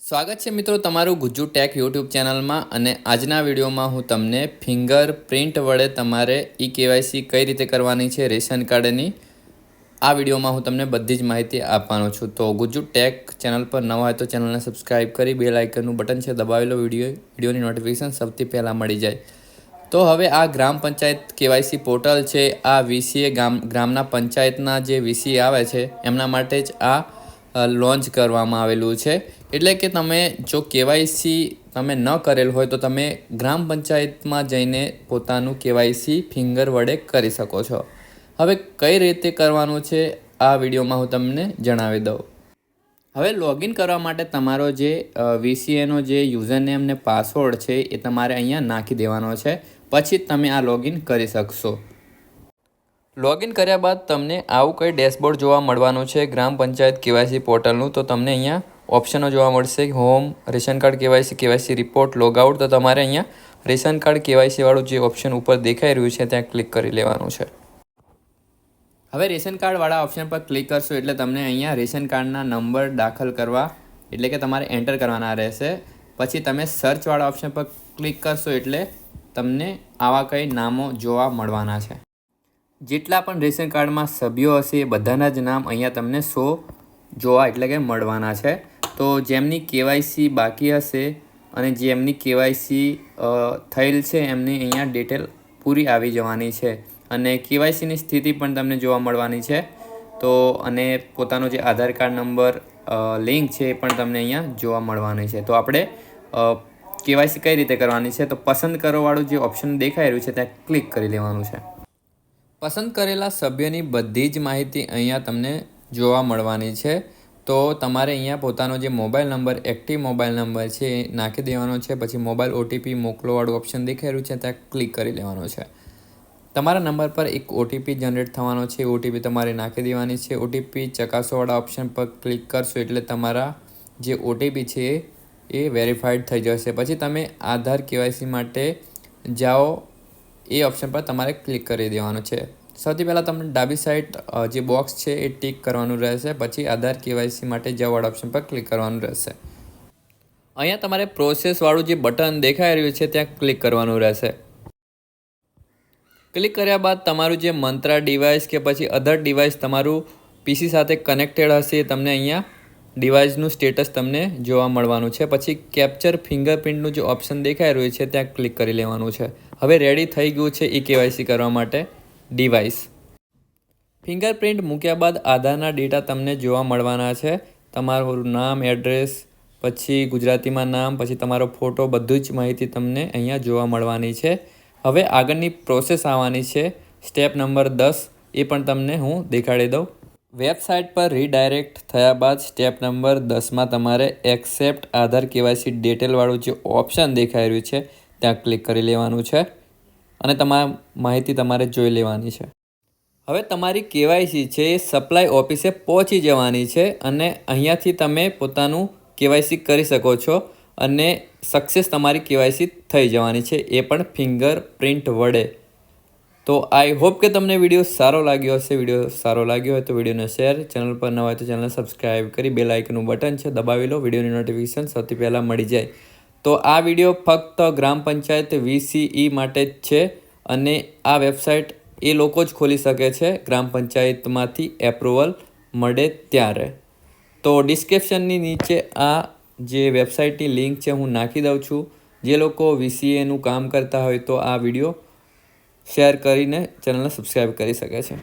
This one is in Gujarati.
સ્વાગત છે મિત્રો તમારું ગુજ્જુ ટેક યુટ્યુબ ચેનલમાં। અને આજના વિડીયોમાં હું તમને ફિંગરપ્રિન્ટ વડે તમારે ઈ કેવાયસી કઈ રીતે કરવાની છે રેશન કાર્ડની, આ વિડીયોમાં હું તમને બધી જ માહિતી આપવાનો છું। તો ગુજ્જુ ટેક ચેનલ પર નવા હોય તો ચેનલને સબસ્ક્રાઈબ કરી બેલ આઇકનનું બટન છે દબાવેલો વિડીયોની નોટિફિકેશન સૌથી પહેલાં મળી જાય। તો હવે આ ગ્રામ પંચાયત કેવાયસી પોર્ટલ છે, આ વીસીએ ગ્રામના પંચાયતના જે વીસી આવે છે એમના માટે જ આ લોન્ચ કરવામાં આવેલું છે। એટલે કે તમે જો કેવાયસી તમે ન કરેલ હોય તો તમે ગ્રામ પંચાયતમાં જઈને પોતાનું કેવાયસી ફિંગર વડે કરી શકો છો। હવે કઈ રીતે કરવાનું છે આ વિડીયોમાં હું તમને જણાવી દઉં। હવે લોગિન કરવા માટે તમારો જે વીસીએનો જે યુઝરનેમ ને પાસવર્ડ છે એ તમારે અહીંયા નાખી દેવાનો છે, પછી તમે આ લોગિન કરી શકશો। લોગિન કર્યા બાદ તમને આવું કંઈ ડેશબોર્ડ જોવા મળવાનું છે ગ્રામ પંચાયત કેવાયસી પોર્ટલનું। તો તમને અહીંયા ઓપ્શનો જોવા મળશે, home, ration card KYC report, logout. તો તમારે અહીંયા રેશન કાર્ડ કેવાયસી વાળું જે ઓપ્શન ઉપર દેખાઈ રહ્યું છે ત્યાં ક્લિક કરી લેવાનું છે। હવે રેશન કાર્ડવાળા ઓપ્શન પર ક્લિક કરશો એટલે તમને અહીંયા રેશન કાર્ડના નંબર દાખલ કરવા એટલે કે તમારે એન્ટર કરવાના રહેશે। પછી તમે સર્ચવાળા ઓપ્શન પર ક્લિક કરશો એટલે તમને આવા કંઈ નામો જોવા મળવાના છે। જેટલા પણ રેશન કાર્ડમાં સભ્યો હશે એ બધાના જ નામ અહીંયા તમને જોવા એટલે કે મળવાના છે। તો જેમની કેવાયસી બાકી હશે અને જેમની કેવાયસી થયેલ છે એમની અહીંયા ડિટેલ પૂરી આવી જવાની છે અને કેવાયસીની સ્થિતિ પણ તમને જોવા મળવાની છે। તો અને પોતાનો જે આધાર કાર્ડ નંબર લિંક છે એ પણ તમને અહીંયા જોવા મળવાની છે। તો આપણે કેવાયસી કઈ રીતે કરવાની છે, તો પસંદ કરવાવાળું જે ઓપ્શન દેખાઈ રહ્યું છે ત્યાં ક્લિક કરી લેવાનું છે। પસંદ કરેલા સભ્યની બધી જ માહિતી અહીંયા તમને જોવા મળવાની છે। તો તમારે અહીંયા પોતાનો જે mobile number, active mobile number છે એ નાખી દેવાનો છે। પછી મોબાઈલ ઓટીપી મોકલોવાળું ઓપ્શન દેખાઈ રહ્યું છે ત્યાં ક્લિક કરી લેવાનો છે। તમારા નંબર પર એક ઓટીપી જનરેટ થવાનો છે, ઓટીપી તમારે નાખી દેવાની છે। ઓટીપી ચકાસોવાળા ઓપ્શન પર ક્લિક કરશો એટલે તમારા જે ઓટીપી છે એ વેરીફાઈડ થઈ જશે। પછી તમે આધાર કેવાયસી માટે જાઓ, એ ઓપ્શન પર તમારે ક્લિક કરી દેવાનું છે। સૌથી પહેલાં તમને ડાબી સાઈડ જે બોક્સ છે એ ટિક કરવાનું રહેશે, પછી આધાર કેવાયસી માટે જવાવાળા ઓપ્શન પર ક્લિક કરવાનું રહેશે। અહીંયા તમારે પ્રોસેસવાળું જે બટન દેખાઈ રહ્યું છે ત્યાં ક્લિક કરવાનું રહેશે। ક્લિક કર્યા બાદ તમારું જે મંત્રા ડિવાઇસ કે પછી અધર ડિવાઇસ તમારું પીસી સાથે કનેક્ટેડ હશે એ તમને અહીંયા ડિવાઇસનું સ્ટેટસ તમને જોવા મળવાનું છે। પછી કેપ્ચર ફિંગરપ્રિન્ટનું જે ઓપ્શન દેખાઈ રહ્યું છે ત્યાં ક્લિક કરી લેવાનું છે। હવે રેડી થઈ ગયું છે ઈ કેવાયસી કરવા માટે ડિવાઇસ। ફિંગરપ્રિન્ટ મૂક્યા બાદ આધારના ડેટા તમને જોવા મળવાના છે, તમારું નામ, એડ્રેસ, પછી ગુજરાતીમાં નામ, પછી તમારો ફોટો, બધું જ માહિતી તમને અહીંયા જોવા મળવાની છે। હવે આગળની પ્રોસેસ આવવાની છે સ્ટેપ નંબર 10, એ પણ તમને હું દેખાડી દઉં। વેબસાઇટ પર રીડાયરેક્ટ થયા બાદ સ્ટેપ નંબર 10માં તમારે એક્સેપ્ટ આધાર કેવાયસી ડિટેલવાળું જે ઓપ્શન દેખાઈ રહ્યું છે ત્યાં ક્લિક કરી લેવાનું છે અને તમારી માહિતી તમારે જોઈ લેવાની છે। હવે તમારી કેવાયસી છે એ સપ્લાય ઓફિસે પહોંચી જવાની છે અને અહીંયાથી તમે પોતાનું કેવાયસી કરી શકો છો અને સક્સેસ તમારી કેવાયસી થઈ જવાની છે, એ પણ ફિંગરપ્રિન્ટ વડે। તો આઈ હોપ કે તમને વિડીયો સારો લાગ્યો હશે। વિડીયો સારો લાગ્યો હોય તો વિડીયોને શેર, ચેનલ પર ન હોય તો ચેનલને સબસ્ક્રાઈબ કરી બેલ આઇકનનું બટન છે દબાવી લો, વિડીયોની નોટિફિકેશન સૌથી પહેલાં મળી જાય। તો આ વિડીયો ફક્ત ગ્રામ પંચાયત વીસીઈ માટે જ છે અને આ વેબસાઇટ એ લોકો જ ખોલી શકે છે ગ્રામ પંચાયતમાંથી એપ્રુવલ મળે ત્યારે। તો ડિસ્ક્રિપ્શનની નીચે આ જે વેબસાઇટની લિંક છે હું નાખી દઉં છું। જે લોકો વીસીએનું કામ કરતા હોય તો આ વિડીયો શેર કરીને ચેનલને સબસ્ક્રાઈબ કરી શકે છે।